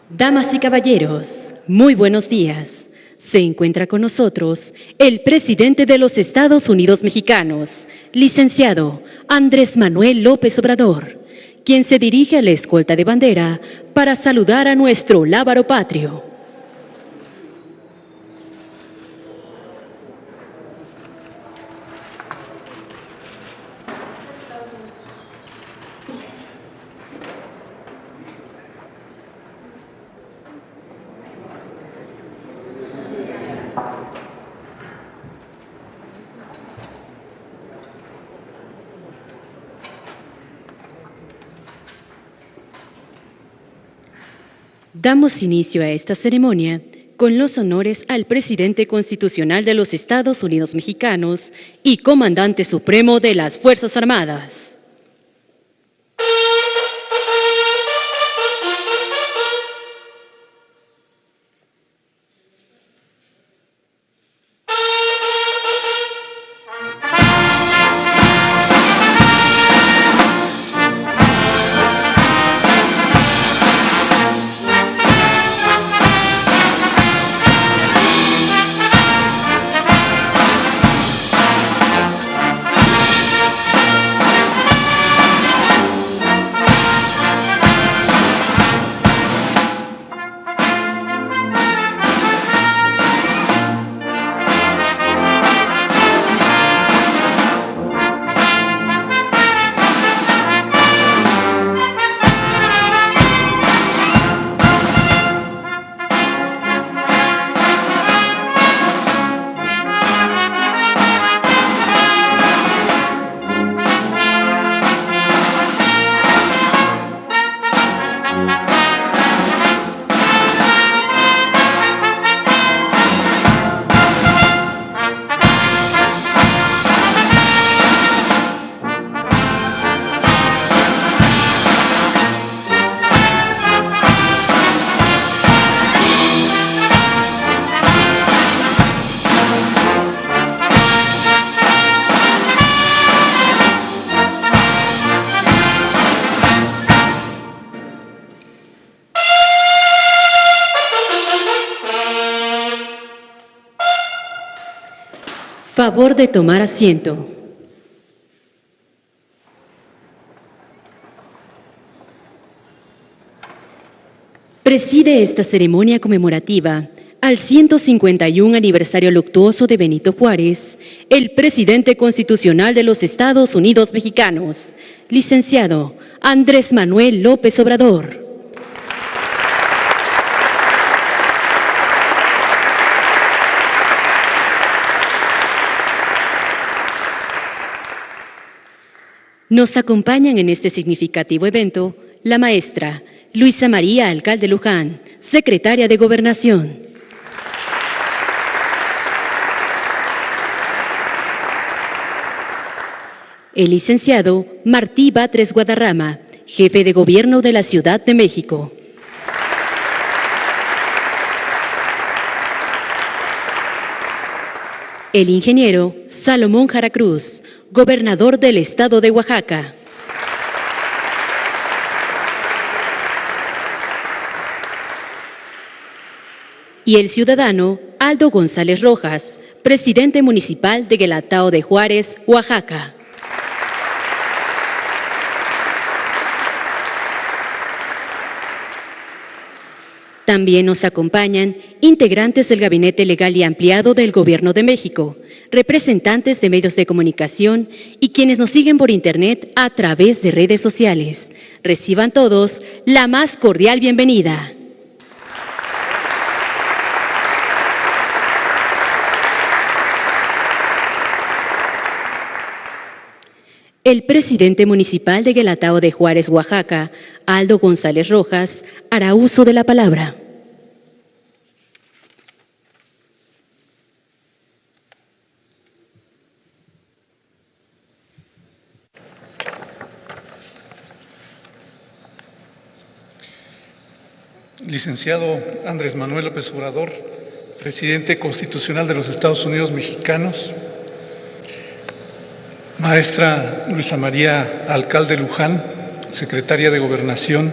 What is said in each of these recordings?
Damas y caballeros, muy buenos días. Se encuentra con nosotros el presidente de los Estados Unidos mexicanos, licenciado Andrés Manuel López Obrador, quien se dirige a la escolta de bandera para saludar a nuestro lábaro patrio. Damos inicio a esta ceremonia con los honores al presidente constitucional de los Estados Unidos mexicanos y comandante supremo de las Fuerzas Armadas. Favor de tomar asiento. Preside esta ceremonia conmemorativa al 151 aniversario luctuoso de Benito Juárez, el presidente constitucional de los Estados Unidos mexicanos, licenciado Andrés Manuel López Obrador. Nos acompañan en este significativo evento la maestra Luisa María Alcalde Luján, secretaria de Gobernación. El licenciado Martí Batres Guadarrama, jefe de Gobierno de la Ciudad de México. El ingeniero Salomón Jara Cruz, gobernador del Estado de Oaxaca. Y el ciudadano Aldo González Rojas, presidente municipal de Guelatao de Juárez, Oaxaca. También nos acompañan integrantes del Gabinete Legal y Ampliado del Gobierno de México, representantes de medios de comunicación y quienes nos siguen por Internet a través de redes sociales. Reciban todos la más cordial bienvenida. El presidente municipal de Guelatao de Juárez, Oaxaca, Aldo González Rojas, hará uso de la palabra. Licenciado Andrés Manuel López Obrador, presidente constitucional de los Estados Unidos mexicanos, maestra Luisa María Alcalde Luján, secretaria de Gobernación,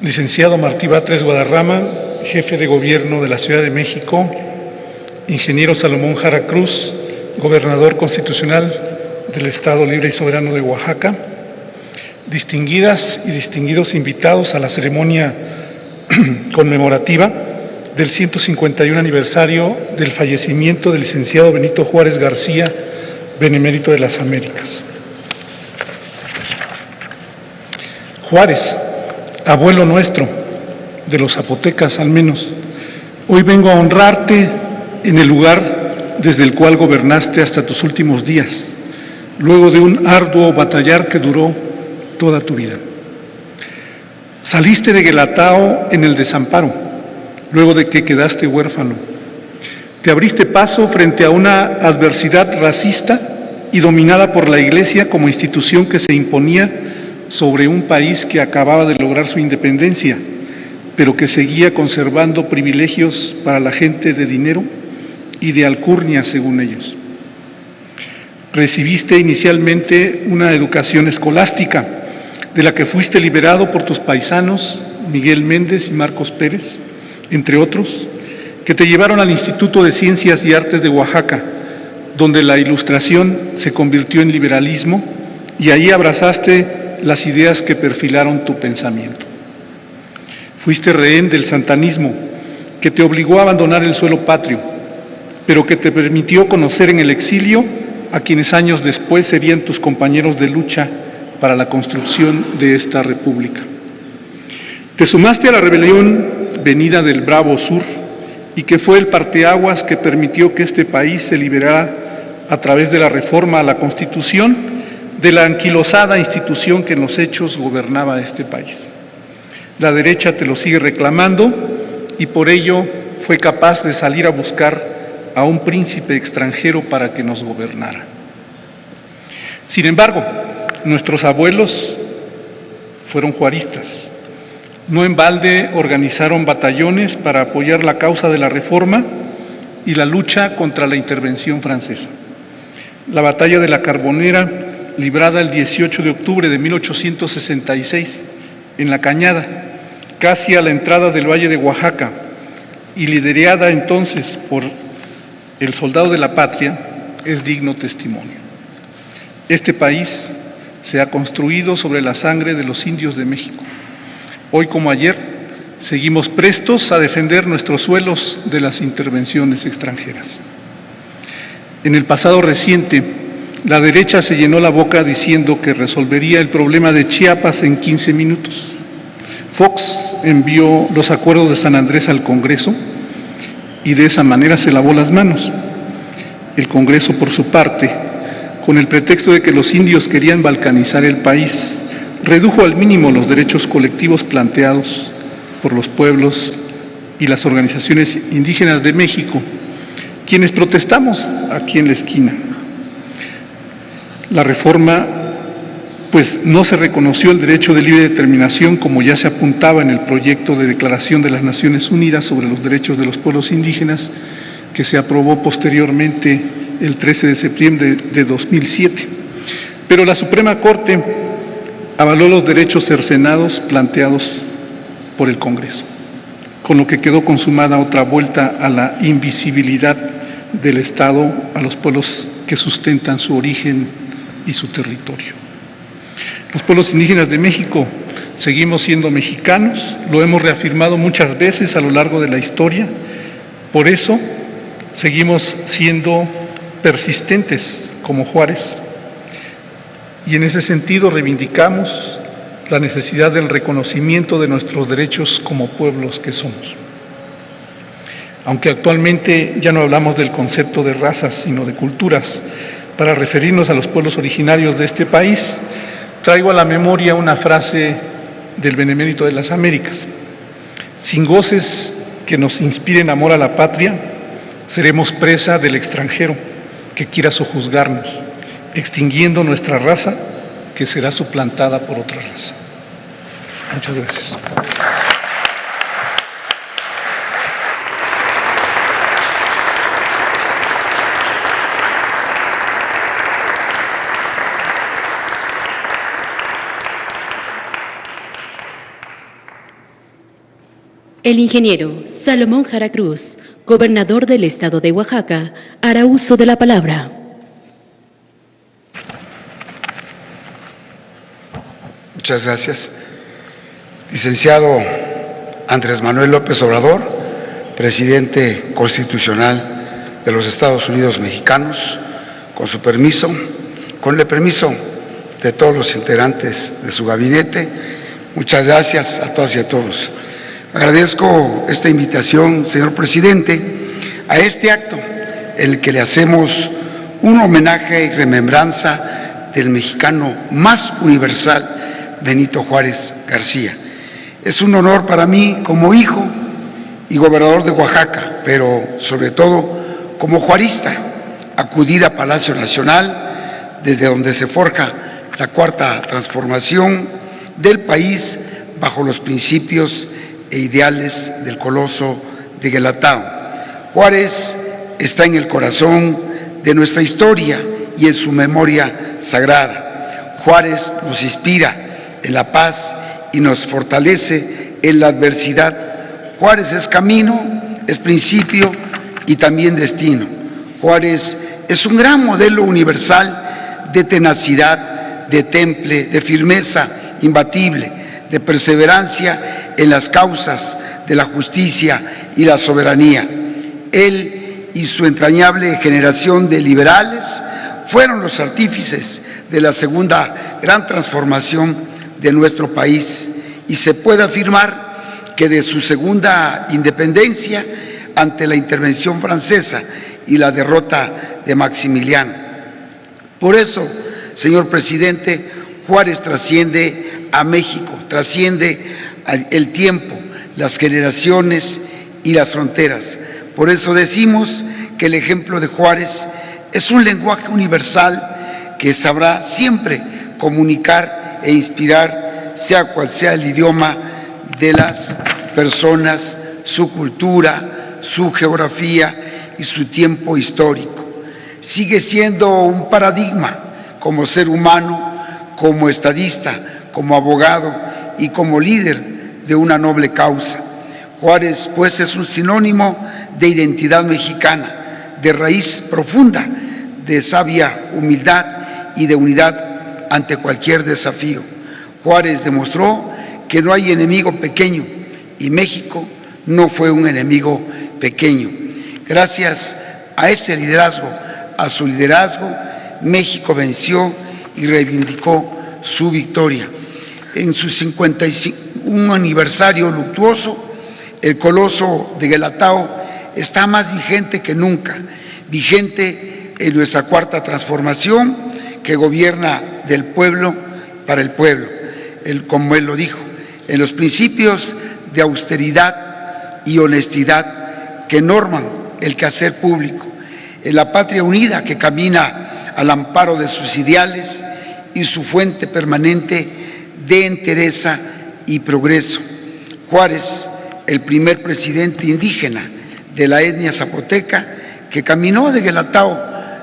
licenciado Martí Batres Guadarrama, jefe de gobierno de la Ciudad de México, ingeniero Salomón Jara Cruz, gobernador constitucional del Estado Libre y Soberano de Oaxaca, distinguidas y distinguidos invitados a la ceremonia conmemorativa del 151 aniversario del fallecimiento del licenciado Benito Juárez García, Benemérito de las Américas. Juárez, abuelo nuestro, de los zapotecas al menos, hoy vengo a honrarte en el lugar desde el cual gobernaste hasta tus últimos días, luego de un arduo batallar que duró toda tu vida. Saliste de Guelatao en el desamparo, luego de que quedaste huérfano. Te abriste paso frente a una adversidad racista y dominada por la Iglesia como institución que se imponía sobre un país que acababa de lograr su independencia, pero que seguía conservando privilegios para la gente de dinero y de alcurnia, según ellos. Recibiste inicialmente una educación escolástica, de la que fuiste liberado por tus paisanos, Miguel Méndez y Marcos Pérez, entre otros, que te llevaron al Instituto de Ciencias y Artes de Oaxaca, donde la Ilustración se convirtió en liberalismo, y ahí abrazaste las ideas que perfilaron tu pensamiento. Fuiste rehén del santanismo, que te obligó a abandonar el suelo patrio, pero que te permitió conocer en el exilio a quienes años después serían tus compañeros de lucha para la construcción de esta república. Te sumaste a la rebelión venida del Bravo Sur y que fue el parteaguas que permitió que este país se liberara a través de la reforma a la Constitución de la anquilosada institución que en los hechos gobernaba este país. La derecha te lo sigue reclamando y por ello fue capaz de salir a buscar a un príncipe extranjero para que nos gobernara. Sin embargo, nuestros abuelos fueron juaristas. No en balde organizaron batallones para apoyar la causa de la reforma y la lucha contra la intervención francesa. La batalla de la Carbonera, librada el 18 de octubre de 1866 en La Cañada, casi a la entrada del Valle de Oaxaca, y liderada entonces por el soldado de la patria, es digno testimonio. Este país se ha construido sobre la sangre de los indios de México. Hoy como ayer, seguimos prestos a defender nuestros suelos de las intervenciones extranjeras. En el pasado reciente, la derecha se llenó la boca diciendo que resolvería el problema de Chiapas en 15 minutos. Fox envió los acuerdos de San Andrés al Congreso y de esa manera se lavó las manos. El Congreso, por su parte, con el pretexto de que los indios querían balcanizar el país, redujo al mínimo los derechos colectivos planteados por los pueblos y las organizaciones indígenas de México, quienes protestamos aquí en la esquina. La reforma, pues no se reconoció el derecho de libre determinación como ya se apuntaba en el proyecto de Declaración de las Naciones Unidas sobre los Derechos de los Pueblos Indígenas, que se aprobó posteriormente el 13 de septiembre de 2007. Pero la Suprema Corte avaló los derechos cercenados planteados por el Congreso, con lo que quedó consumada otra vuelta a la invisibilidad del Estado a los pueblos que sustentan su origen y su territorio. Los pueblos indígenas de México seguimos siendo mexicanos, lo hemos reafirmado muchas veces a lo largo de la historia, por eso seguimos siendo persistentes como Juárez. Y en ese sentido reivindicamos la necesidad del reconocimiento de nuestros derechos como pueblos que somos. Aunque actualmente ya no hablamos del concepto de razas, sino de culturas, para referirnos a los pueblos originarios de este país, traigo a la memoria una frase del Benemérito de las Américas: sin goces que nos inspiren amor a la patria, seremos presa del extranjero que quiera sojuzgarnos, extinguiendo nuestra raza que será suplantada por otra raza. Muchas gracias. el ingeniero Salomón Jara Cruz, gobernador del estado de Oaxaca, hará uso de la palabra. Muchas gracias. Licenciado Andrés Manuel López Obrador, presidente constitucional de los Estados Unidos mexicanos, con su permiso, con el permiso de todos los integrantes de su gabinete, muchas gracias a todas y a todos. Agradezco esta invitación, señor presidente, a este acto en el que le hacemos un homenaje y remembranza del mexicano más universal, Benito Juárez García. Es un honor para mí como hijo y gobernador de Oaxaca, pero sobre todo como juarista, acudir a Palacio Nacional, desde donde se forja la cuarta transformación del país bajo los principios e ideales del coloso de Guelatao. Juárez está en el corazón de nuestra historia y en su memoria sagrada. Juárez nos inspira en la paz y nos fortalece en la adversidad. Juárez es camino, es principio y también destino. Juárez es un gran modelo universal de tenacidad, de temple, de firmeza imbatible, de perseverancia en las causas de la justicia y la soberanía. Él y su entrañable generación de liberales fueron los artífices de la segunda gran transformación de nuestro país, y se puede afirmar que de su segunda independencia ante la intervención francesa y la derrota de Maximiliano. Por eso, señor presidente, Juárez trasciende a México, trasciende el tiempo, las generaciones y las fronteras. Por eso decimos que el ejemplo de Juárez es un lenguaje universal que sabrá siempre comunicar e inspirar, sea cual sea el idioma de las personas, su cultura, su geografía y su tiempo histórico. Sigue siendo un paradigma como ser humano, como estadista, como abogado y como líder de una noble causa. Juárez, pues, es un sinónimo de identidad mexicana, de raíz profunda, de sabia humildad y de unidad ante cualquier desafío. Juárez demostró que no hay enemigo pequeño y México no fue un enemigo pequeño. Gracias a ese liderazgo, a su liderazgo, México venció y reivindicó su victoria. En su 51 aniversario luctuoso, el coloso de Guelatao está más vigente que nunca, vigente en nuestra cuarta transformación que gobierna del pueblo para el pueblo, como él lo dijo, en los principios de austeridad y honestidad que norman el quehacer público, en la patria unida que camina al amparo de sus ideales y su fuente permanente de entereza y progreso. Juárez, el primer presidente indígena de la etnia zapoteca que caminó de Guelatao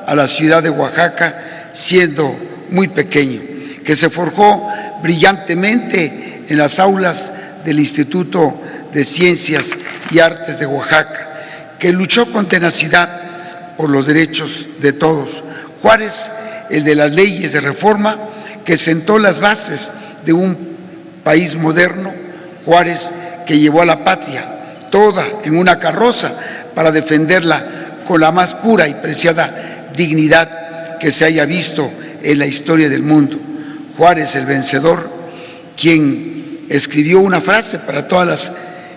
a la ciudad de Oaxaca siendo muy pequeño, que se forjó brillantemente en las aulas del Instituto de Ciencias y Artes de Oaxaca, que luchó con tenacidad por los derechos de todos. Juárez, el de las leyes de reforma, que sentó las bases de un país moderno. Juárez, que llevó a la patria toda en una carroza para defenderla con la más pura y preciada dignidad que se haya visto en la historia del mundo. Juárez, el vencedor, quien escribió una frase para todas las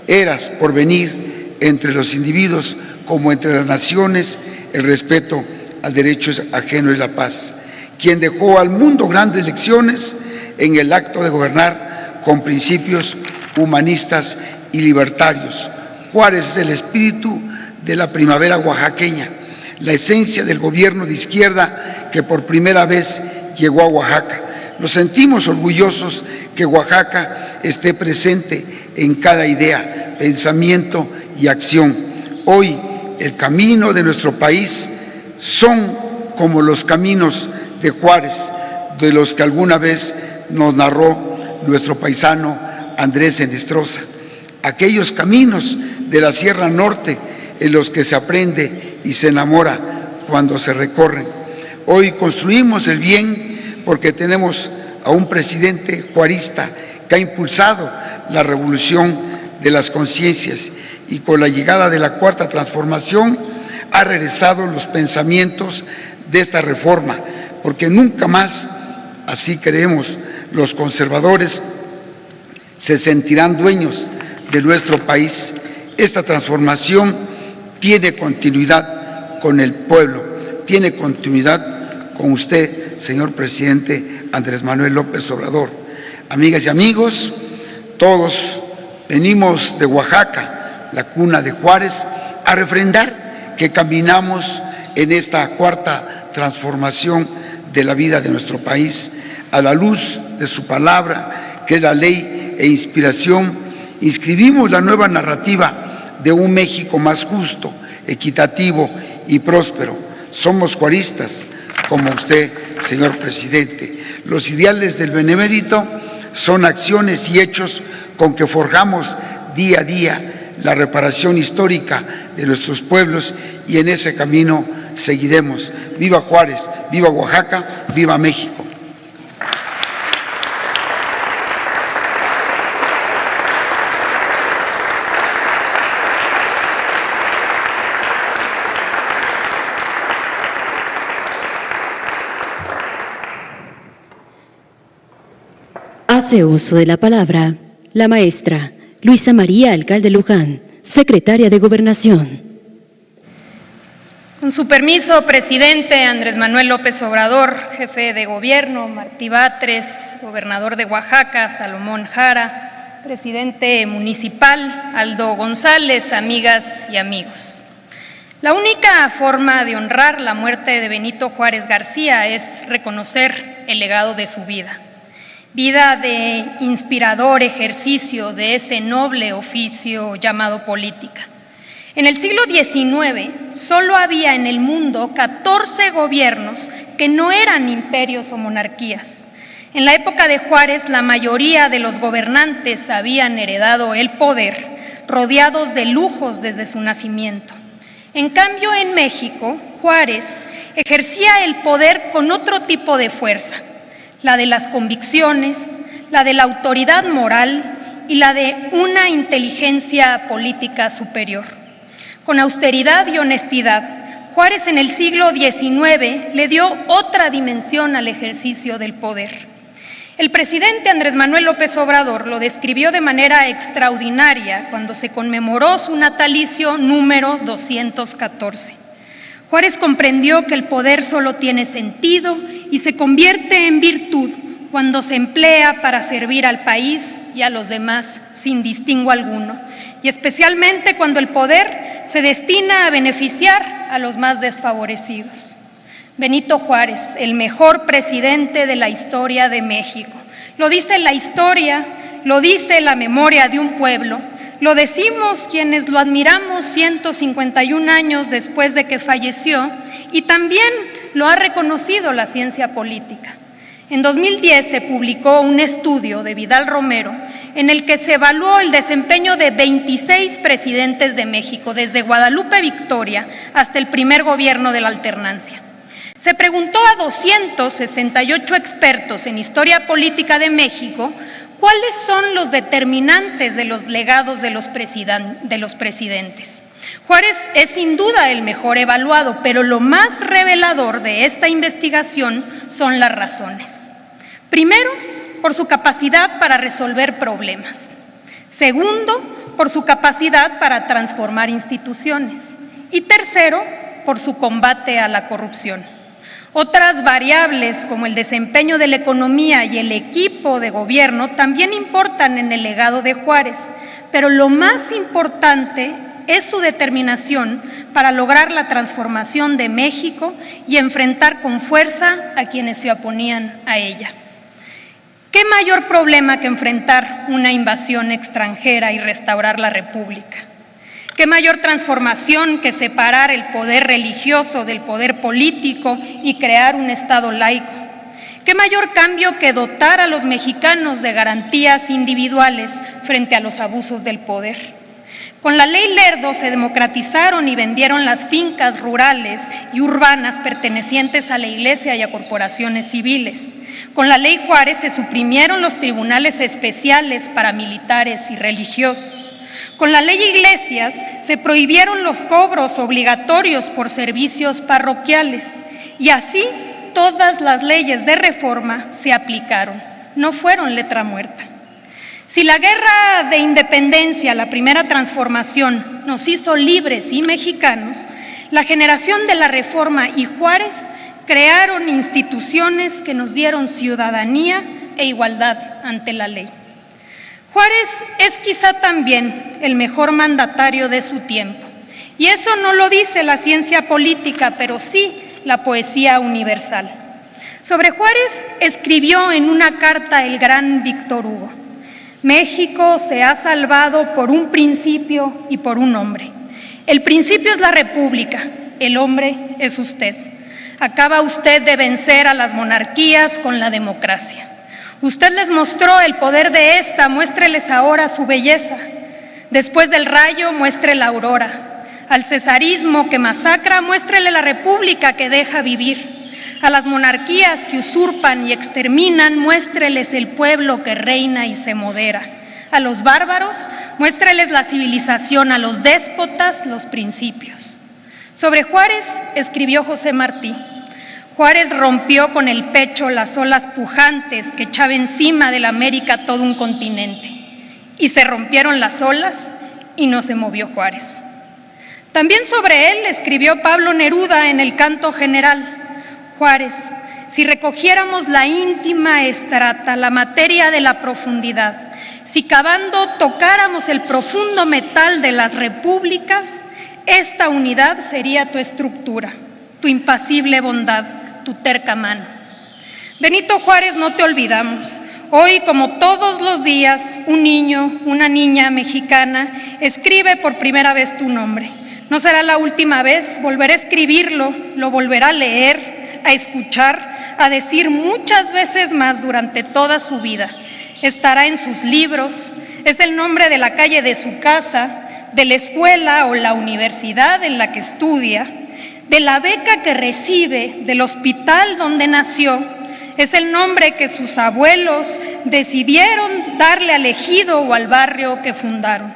eras por venir, entre los individuos como entre las naciones, el respeto al derecho ajeno es la paz. Quien dejó al mundo grandes lecciones en el acto de gobernar con principios humanistas y libertarios. Juárez es el espíritu de la primavera oaxaqueña, la esencia del gobierno de izquierda que por primera vez llegó a Oaxaca. Nos sentimos orgullosos que Oaxaca esté presente en cada idea, pensamiento y acción. Hoy el camino de nuestro país son como los caminos de Juárez, de los que alguna vez nos narró nuestro paisano Andrés Enestrosa. aquellos caminos de la Sierra Norte en los que se aprende y se enamora cuando se recorren. Hoy construimos el bien porque tenemos a un presidente juarista que ha impulsado la revolución de las conciencias y con la llegada de la Cuarta Transformación ha regresado los pensamientos de esta reforma, porque nunca más, así creemos, los conservadores se sentirán dueños de nuestro país. Esta transformación tiene continuidad con el pueblo, tiene continuidad con usted, señor presidente Andrés Manuel López Obrador. Amigas y amigos, todos venimos de Oaxaca, la cuna de Juárez, a refrendar que caminamos en esta cuarta transformación de la vida de nuestro país. A la luz de su palabra, que es la ley e inspiración, inscribimos la nueva narrativa de un México más justo, equitativo y próspero. Somos juaristas, como usted, señor presidente. Los ideales del Benemérito son acciones y hechos con que forjamos día a día la reparación histórica de nuestros pueblos y en ese camino seguiremos. ¡Viva Juárez! ¡Viva Oaxaca! ¡Viva México! Hace uso de la palabra la maestra Luisa María Alcalde Luján, secretaria de Gobernación. Con su permiso, presidente Andrés Manuel López Obrador, jefe de gobierno Martí Batres, gobernador de Oaxaca Salomón Jara, presidente municipal Aldo González, amigas y amigos. La única forma de honrar la muerte de Benito Juárez García es reconocer el legado de su vida. Vida de inspirador ejercicio de ese noble oficio llamado política. En el siglo XIX solo había en el mundo 14 gobiernos que no eran imperios o monarquías. En la época de Juárez, la mayoría de los gobernantes habían heredado el poder, rodeados de lujos desde su nacimiento. En cambio, en México, Juárez ejercía el poder con otro tipo de fuerza, la de las convicciones, la de la autoridad moral y la de una inteligencia política superior. Con austeridad y honestidad, Juárez en el siglo XIX le dio otra dimensión al ejercicio del poder. El presidente Andrés Manuel López Obrador lo describió de manera extraordinaria cuando se conmemoró su natalicio número 214. Juárez comprendió que el poder solo tiene sentido y se convierte en virtud cuando se emplea para servir al país y a los demás sin distingo alguno, y especialmente cuando el poder se destina a beneficiar a los más desfavorecidos. Benito Juárez, el mejor presidente de la historia de México. Lo dice la historia, lo dice la memoria de un pueblo, lo decimos quienes lo admiramos 151 años después de que falleció y también lo ha reconocido la ciencia política. En 2010 se publicó un estudio de Vidal Romero en el que se evaluó el desempeño de 26 presidentes de México, desde Guadalupe Victoria hasta el primer gobierno de la alternancia. Se preguntó a 268 expertos en historia política de México cuáles son los determinantes de los legados de los presidentes. Juárez es sin duda el mejor evaluado, pero lo más revelador de esta investigación son las razones. Primero, por su capacidad para resolver problemas. Segundo, por su capacidad para transformar instituciones. Y tercero, por su combate a la corrupción. Otras variables, como el desempeño de la economía y el equipo de gobierno, también importan en el legado de Juárez, pero lo más importante es su determinación para lograr la transformación de México y enfrentar con fuerza a quienes se oponían a ella. ¿Qué mayor problema que enfrentar una invasión extranjera y restaurar la República? ¿Qué mayor transformación que separar el poder religioso del poder político y crear un Estado laico? ¿Qué mayor cambio que dotar a los mexicanos de garantías individuales frente a los abusos del poder? Con la Ley Lerdo se democratizaron y vendieron las fincas rurales y urbanas pertenecientes a la Iglesia y a corporaciones civiles. Con la Ley Juárez se suprimieron los tribunales especiales para militares y religiosos. Con la Ley Iglesias se prohibieron los cobros obligatorios por servicios parroquiales y así todas las leyes de reforma se aplicaron, no fueron letra muerta. Si la guerra de independencia, la primera transformación, nos hizo libres y mexicanos, la generación de la Reforma y Juárez crearon instituciones que nos dieron ciudadanía e igualdad ante la ley. Juárez es quizá también el mejor mandatario de su tiempo, y eso no lo dice la ciencia política, pero sí la poesía universal. Sobre Juárez escribió en una carta el gran Víctor Hugo: México se ha salvado por un principio y por un hombre. El principio es la República, el hombre es usted. Acaba usted de vencer a las monarquías con la democracia. Usted les mostró el poder de esta, muéstreles ahora su belleza. Después del rayo, muestre la aurora. Al cesarismo que masacra, muéstrele la república que deja vivir. A las monarquías que usurpan y exterminan, muéstreles el pueblo que reina y se modera. A los bárbaros, muéstreles la civilización, a los déspotas, los principios. Sobre Juárez escribió José Martí: Juárez rompió con el pecho las olas pujantes que echaba encima de la América todo un continente. Y se rompieron las olas y no se movió Juárez. También sobre él escribió Pablo Neruda en el Canto General: Juárez, si recogiéramos la íntima estrata, la materia de la profundidad, si cavando tocáramos el profundo metal de las repúblicas, esta unidad sería tu estructura, tu impasible bondad, tu terca mano. Benito Juárez, no te olvidamos. Hoy, como todos los días, un niño, una niña mexicana escribe por primera vez tu nombre. No será la última vez, volverá a escribirlo, lo volverá a leer, a escuchar, a decir muchas veces más durante toda su vida. Estará en sus libros, es el nombre de la calle de su casa, de la escuela o la universidad en la que estudia, de la beca que recibe, del hospital donde nació. Es el nombre que sus abuelos decidieron darle al ejido o al barrio que fundaron.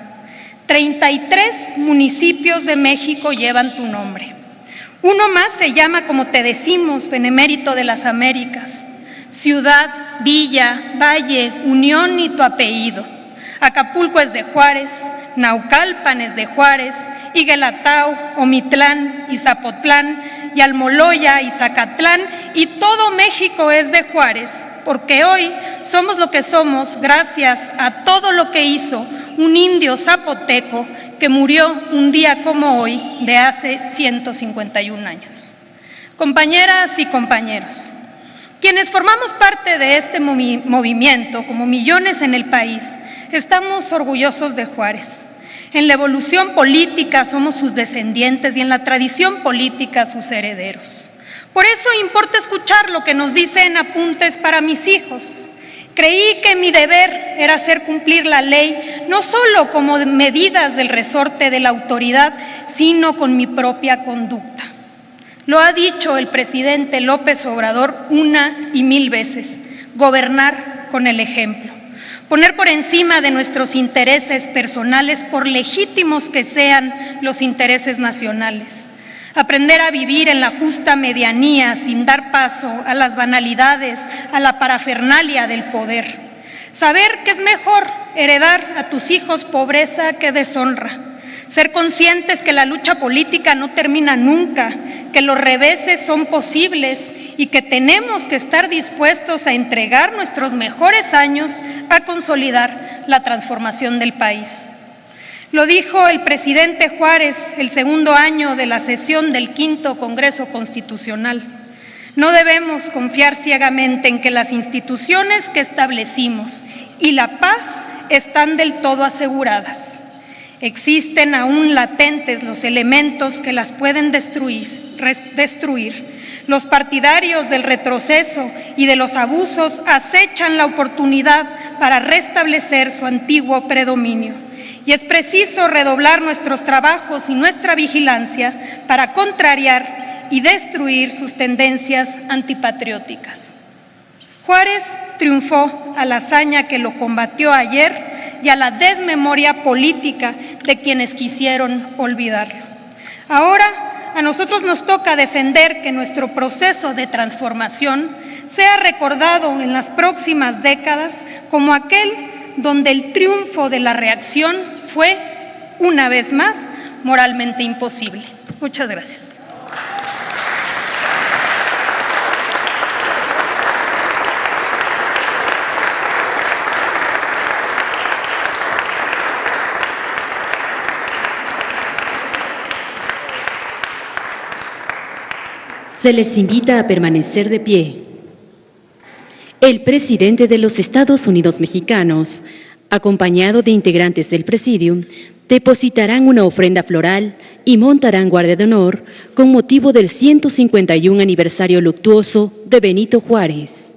33 municipios de México llevan tu nombre. Uno más se llama, como te decimos, Benemérito de las Américas. Ciudad, villa, valle, unión y tu apellido. Acapulco es de Juárez, Naucalpan es de Juárez, Iguelatao, Omitlán y Zapotlán, y Almoloya y Zacatlán, y todo México es de Juárez, porque hoy somos lo que somos gracias a todo lo que hizo un indio zapoteco que murió un día como hoy de hace 151 años. Compañeras y compañeros, quienes formamos parte de este movimiento, como millones en el país, estamos orgullosos de Juárez. En la evolución política somos sus descendientes y en la tradición política sus herederos. Por eso importa escuchar lo que nos dice en Apuntes para mis hijos. Creí que mi deber era hacer cumplir la ley, no solo como medidas del resorte de la autoridad, sino con mi propia conducta. Lo ha dicho el presidente López Obrador una y mil veces: gobernar con el ejemplo. Poner por encima de nuestros intereses personales, por legítimos que sean los intereses nacionales. Aprender a vivir en la justa medianía sin dar paso a las banalidades, a la parafernalia del poder. Saber que es mejor heredar a tus hijos pobreza que deshonra. Ser conscientes que la lucha política no termina nunca, que los reveses son posibles y que tenemos que estar dispuestos a entregar nuestros mejores años a consolidar la transformación del país. Lo dijo el presidente Juárez el segundo año de la sesión del V Congreso Constitucional. No debemos confiar ciegamente en que las instituciones que establecimos y la paz están del todo aseguradas. Existen aún latentes los elementos que las pueden destruir, Los partidarios del retroceso y de los abusos acechan la oportunidad para restablecer su antiguo predominio. Y es preciso redoblar nuestros trabajos y nuestra vigilancia para contrariar y destruir sus tendencias antipatrióticas. Juárez triunfó a la hazaña que lo combatió ayer y a la desmemoria política de quienes quisieron olvidarlo. Ahora, a nosotros nos toca defender que nuestro proceso de transformación sea recordado en las próximas décadas como aquel donde el triunfo de la reacción fue, una vez más, moralmente imposible. Muchas gracias. Se les invita a permanecer de pie. El presidente de los Estados Unidos mexicanos, acompañado de integrantes del Presidium, depositarán una ofrenda floral y montarán guardia de honor con motivo del 151 aniversario luctuoso de Benito Juárez.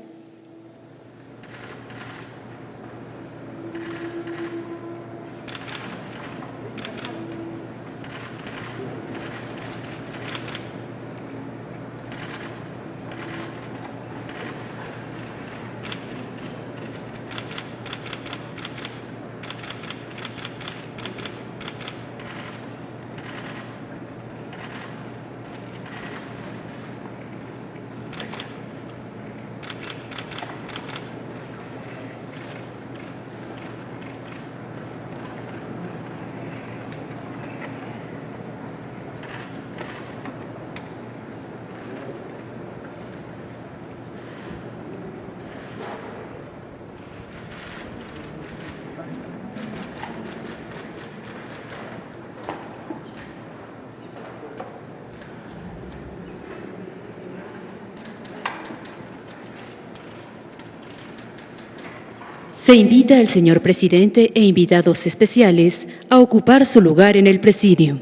Se invita al señor presidente e invitados especiales a ocupar su lugar en el presidio.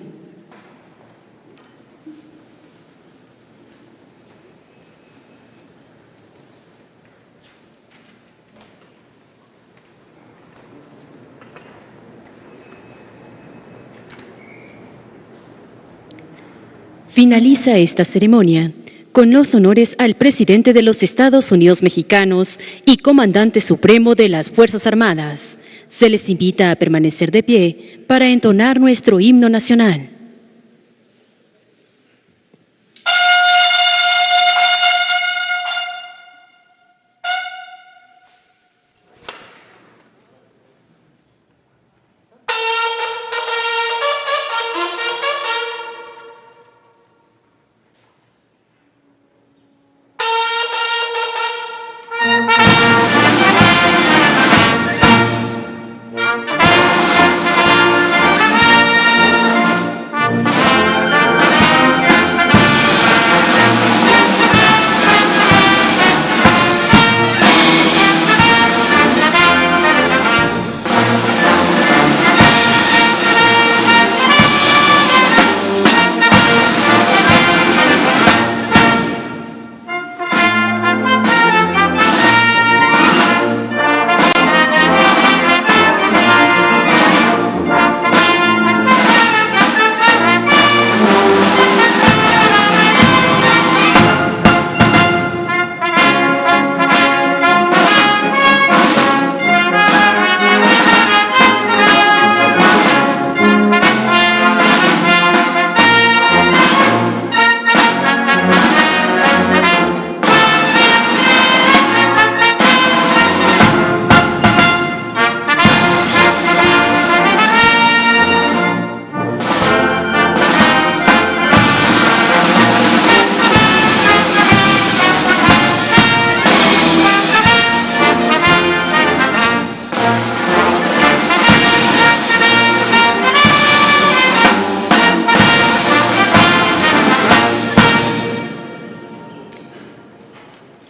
Finaliza esta ceremonia con los honores al presidente de los Estados Unidos mexicanos y comandante supremo de las Fuerzas Armadas. Se les invita a permanecer de pie para entonar nuestro himno nacional.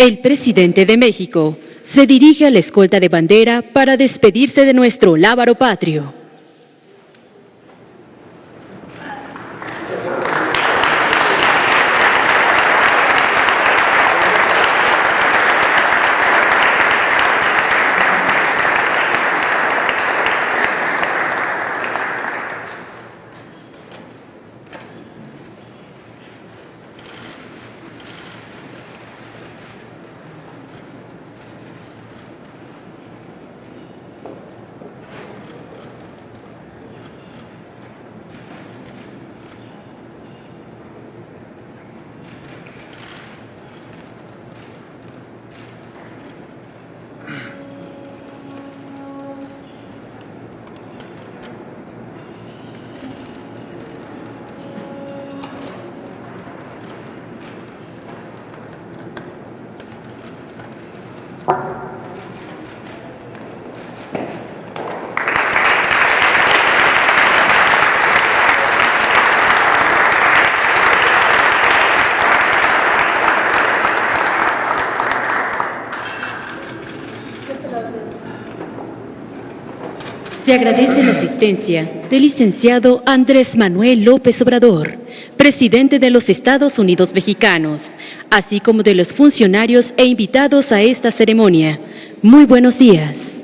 El presidente de México se dirige a la escolta de bandera para despedirse de nuestro lábaro patrio. Se agradece la asistencia del licenciado Andrés Manuel López Obrador, presidente de los Estados Unidos Mexicanos, así como de los funcionarios e invitados a esta ceremonia. Muy buenos días.